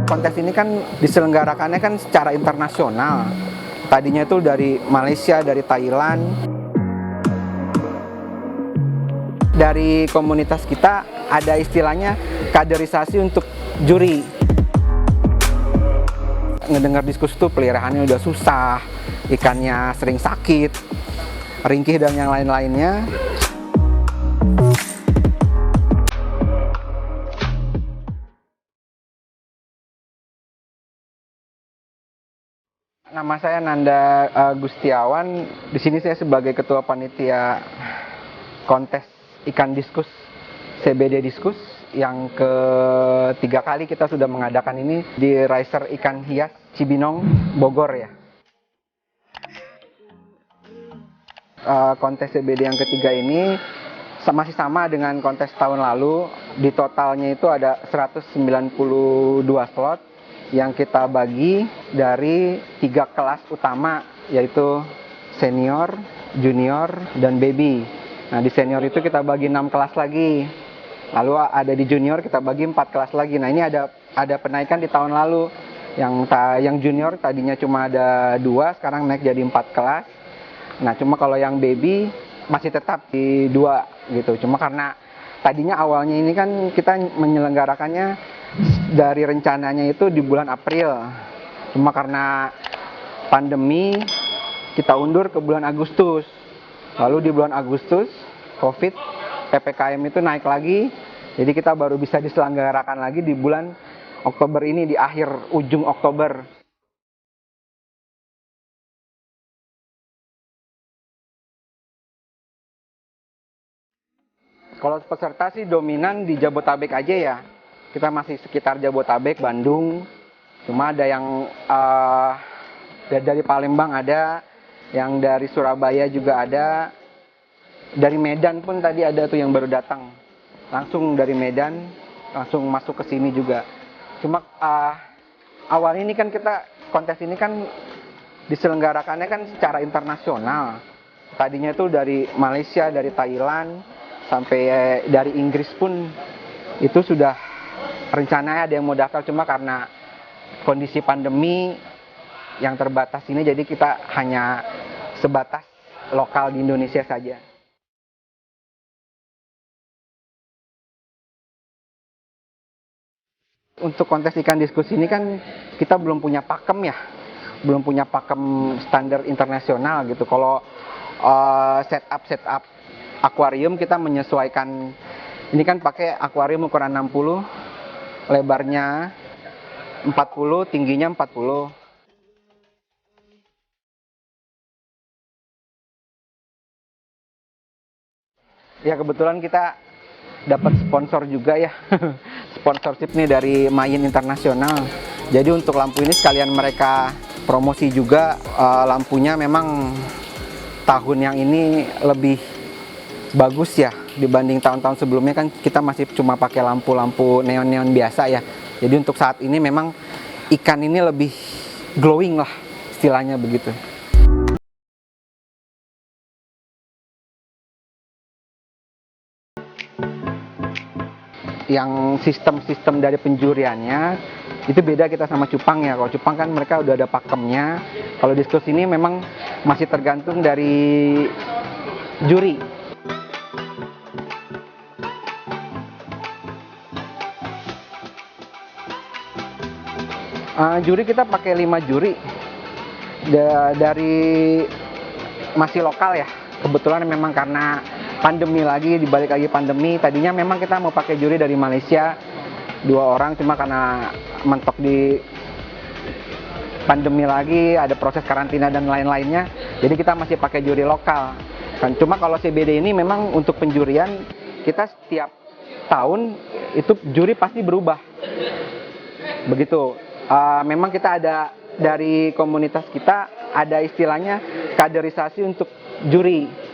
Kontes ini kan diselenggarakannya kan secara internasional. Tadinya itu dari Malaysia, dari Thailand. Dari komunitas kita ada istilahnya kaderisasi untuk juri. Ngedengar diskusi itu peliharaannya udah susah, ikannya sering sakit, ringkih dan yang lain-lainnya. Nama saya Nanda Gustiawan. Di sini saya sebagai ketua panitia kontes ikan diskus CBD Diskus yang ketiga kali kita sudah mengadakan ini di Riser Ikan Hias Cibinong, Bogor ya. Kontes CBD yang ketiga ini masih sama dengan kontes tahun lalu. Di totalnya itu ada 192 slot yang kita bagi dari 3 kelas utama, yaitu senior, junior, dan baby. Nah, di senior itu kita bagi 6 kelas lagi. Lalu ada di junior kita bagi 4 kelas lagi. Nah, ini ada penaikan di tahun lalu. Yang junior tadinya cuma ada 2, sekarang naik jadi 4 kelas. Nah, cuma kalau yang baby masih tetap di 2 gitu. Cuma karena tadinya awalnya ini kan kita menyelenggarakannya dari rencananya itu di bulan April. Cuma karena pandemi kita undur ke bulan Agustus. Lalu di bulan Agustus COVID, PPKM itu naik lagi. Jadi kita baru bisa diselenggarakan lagi di bulan Oktober ini, di akhir ujung Oktober. Kalau peserta sih dominan di Jabotabek aja ya. Kita masih sekitar Jabotabek, Bandung. Cuma ada yang dari Palembang ada, yang dari Surabaya juga ada. Dari Medan pun tadi ada tuh yang baru datang. Langsung dari Medan, langsung masuk ke sini juga. Cuma awal ini kan kontes ini kan diselenggarakannya kan secara internasional. Tadinya tuh dari Malaysia, dari Thailand, sampai dari Inggris pun itu sudah rencananya ada yang mau daftar, cuma karena kondisi pandemi yang terbatas ini jadi kita hanya sebatas lokal di Indonesia saja. Untuk kontes ikan diskus ini kan kita belum punya pakem ya, belum punya pakem standar internasional gitu. Kalau setup akuarium kita menyesuaikan, ini kan pakai akuarium ukuran 60, lebarnya 40, tingginya 40. Ya kebetulan kita dapat sponsor juga ya. Sponsorship nih dari Mayin Internasional. Jadi untuk lampu ini sekalian mereka promosi juga, lampunya memang tahun yang ini lebih bagus ya dibanding tahun-tahun sebelumnya. Kan kita masih cuma pakai lampu-lampu neon-neon biasa ya. Jadi untuk saat ini memang ikan ini lebih glowing lah istilahnya begitu. Yang sistem-sistem dari penjuriannya itu beda kita sama cupang ya. Kalau cupang kan mereka udah ada pakemnya. Kalau diskus ini memang masih tergantung dari juri. Juri kita pakai 5 juri dari masih lokal ya. Kebetulan memang karena pandemi lagi, dibalik lagi pandemi, tadinya memang kita mau pakai juri dari Malaysia 2 orang, cuma karena mentok di pandemi lagi, ada proses karantina dan lain-lainnya, jadi kita masih pakai juri lokal. Kan cuma kalau CBD ini memang untuk penjurian kita setiap tahun itu juri pasti berubah. Begitu. Memang kita ada dari komunitas kita ada istilahnya kaderisasi untuk juri.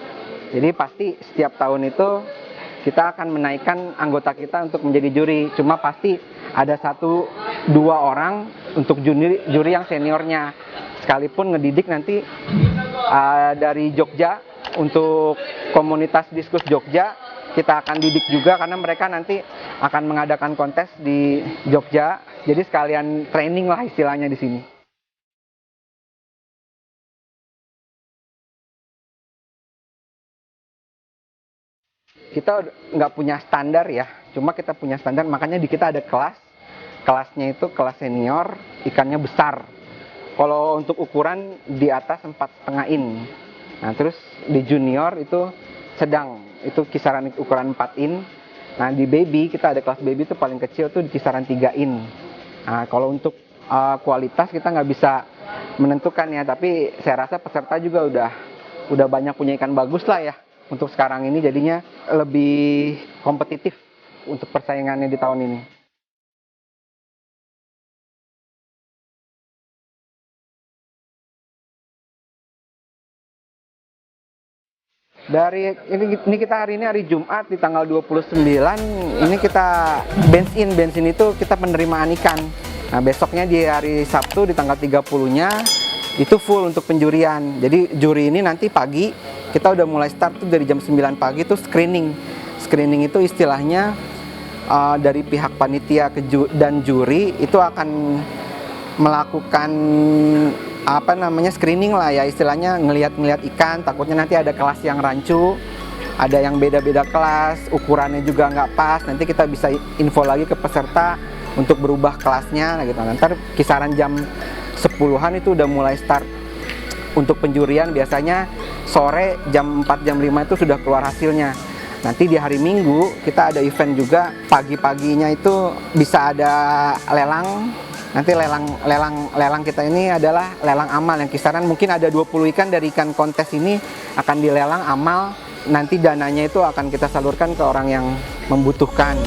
Jadi pasti setiap tahun itu kita akan menaikkan anggota kita untuk menjadi juri. Cuma pasti ada 1-2 orang untuk juri yang seniornya. Sekalipun ngedidik nanti dari Jogja. Untuk komunitas diskus Jogja kita akan didik juga karena mereka nanti akan mengadakan kontes di Jogja. Jadi sekalian training lah istilahnya di sini. Kita nggak punya standar ya, cuma kita punya standar, makanya di kita ada kelas. Kelasnya itu kelas senior, ikannya besar. Kalau untuk ukuran di atas 4,5 in. Nah terus di junior itu sedang, itu kisaran ukuran 4 in. Nah di baby, kita ada kelas baby itu paling kecil tuh di kisaran 3 in. Nah kalau untuk kualitas kita nggak bisa menentukan ya, tapi saya rasa peserta juga udah banyak punya ikan bagus lah ya. Untuk sekarang ini jadinya lebih kompetitif untuk persaingannya di tahun ini. Ini kita hari ini hari Jumat di tanggal 29, ini kita bensin itu kita penerimaan ikan. Nah besoknya di hari Sabtu di tanggal 30-nya itu full untuk penjurian. Jadi juri ini nanti pagi kita udah mulai start tuh dari jam 9 pagi tuh screening. Screening itu istilahnya dari pihak panitia dan juri itu akan melakukan screening lah ya, istilahnya ngelihat ikan. Takutnya nanti ada kelas yang rancu, ada yang beda-beda kelas, ukurannya juga nggak pas. Nanti kita bisa info lagi ke peserta untuk berubah kelasnya gitu. Nanti kisaran jam 10-an itu udah mulai start untuk penjurian. Biasanya sore jam 4 jam 5 itu sudah keluar hasilnya. Nanti di hari Minggu kita ada event juga, pagi-paginya itu bisa ada lelang. Nanti lelang kita ini adalah lelang amal yang kisaran mungkin ada 20 ikan dari ikan kontes ini akan dilelang amal. Nanti dananya itu akan kita salurkan ke orang yang membutuhkan.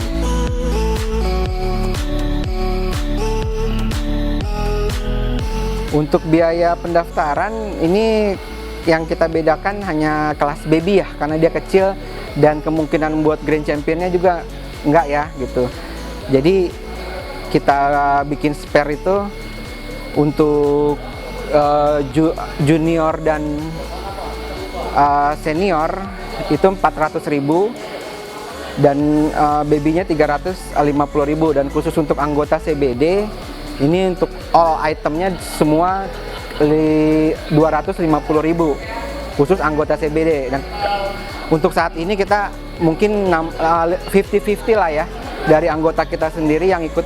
Untuk biaya pendaftaran ini yang kita bedakan hanya kelas baby ya, karena dia kecil dan kemungkinan buat grand championnya juga enggak ya gitu. Jadi kita bikin spare itu untuk junior dan senior itu 400.000 dan babynya 350.000, dan khusus untuk anggota CBD ini untuk all itemnya semua 250.000 khusus anggota CBD. Dan untuk saat ini kita mungkin 50-50 lah ya, dari anggota kita sendiri yang ikut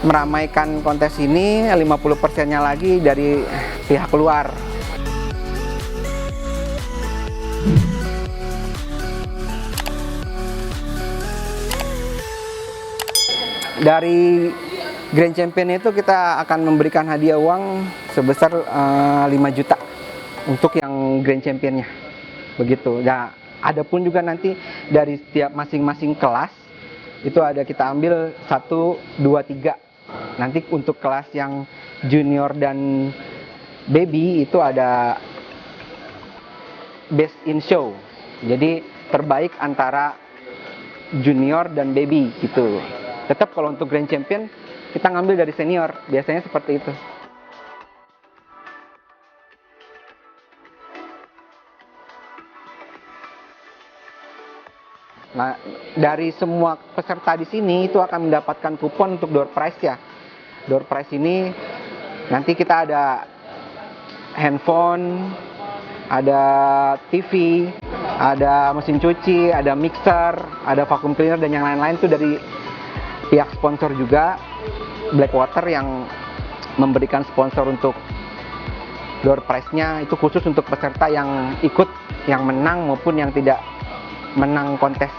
meramaikan kontes ini, 50%-nya lagi dari pihak luar. Dari Grand Champion itu kita akan memberikan hadiah uang sebesar 5 juta untuk yang Grand Championnya. Begitu. Nah, ada pun juga nanti dari setiap masing-masing kelas itu ada kita ambil 1, 2, 3. Nanti untuk kelas yang junior dan baby itu ada best in show. Jadi terbaik antara junior dan baby gitu. Tetap kalau untuk Grand Champion kita ngambil dari senior, biasanya seperti itu. Nah, dari semua peserta di sini itu akan mendapatkan kupon untuk door prize ya. Door prize ini nanti kita ada handphone, ada TV, ada mesin cuci, ada mixer, ada vacuum cleaner dan yang lain-lain itu dari pihak sponsor juga. Blackwater yang memberikan sponsor untuk door prize-nya itu khusus untuk peserta yang ikut, yang menang maupun yang tidak menang kontes.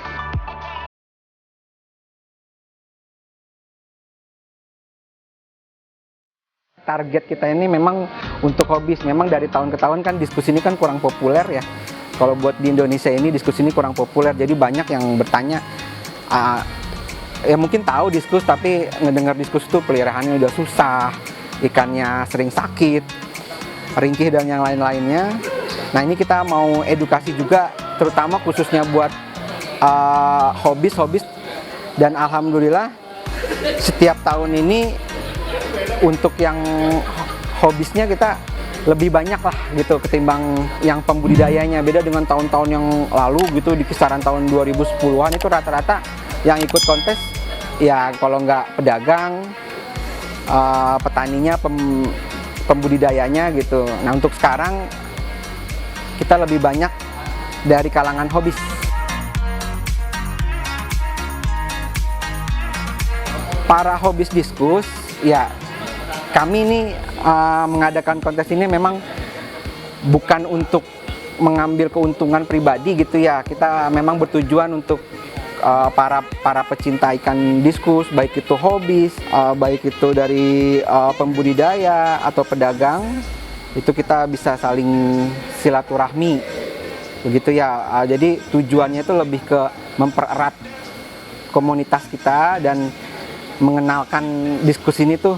Target kita ini memang untuk hobis. Memang dari tahun ke tahun kan diskusi ini kan kurang populer ya. Kalau buat di Indonesia ini diskusi ini kurang populer, jadi banyak yang bertanya, ya mungkin tahu diskus tapi ngedengar diskus itu peliharaannya udah susah, ikannya sering sakit, ringkih dan yang lain-lainnya. Nah ini kita mau edukasi juga, terutama khususnya buat hobis dan alhamdulillah setiap tahun ini untuk yang hobisnya kita lebih banyak lah gitu ketimbang yang pembudidayanya. Beda dengan tahun-tahun yang lalu gitu, di kisaran tahun 2010-an itu rata-rata yang ikut kontes ya kalau nggak pedagang, petaninya, pembudidayanya gitu. Nah untuk sekarang kita lebih banyak dari kalangan hobis. Para hobis diskus ya, kami nih mengadakan kontes ini memang bukan untuk mengambil keuntungan pribadi gitu ya. Kita memang bertujuan untuk para pecinta ikan diskus, baik itu hobis, baik itu dari pembudidaya atau pedagang, itu kita bisa saling silaturahmi begitu ya. Jadi tujuannya itu lebih ke mempererat komunitas kita dan mengenalkan diskus ini tuh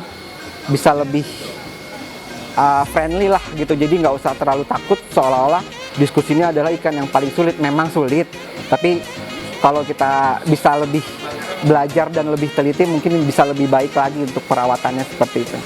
bisa lebih friendly lah gitu. Jadi nggak usah terlalu takut seolah-olah diskus ini adalah ikan yang paling sulit. Memang sulit, tapi kalau kita bisa lebih belajar dan lebih teliti, mungkin bisa lebih baik lagi untuk perawatannya seperti itu.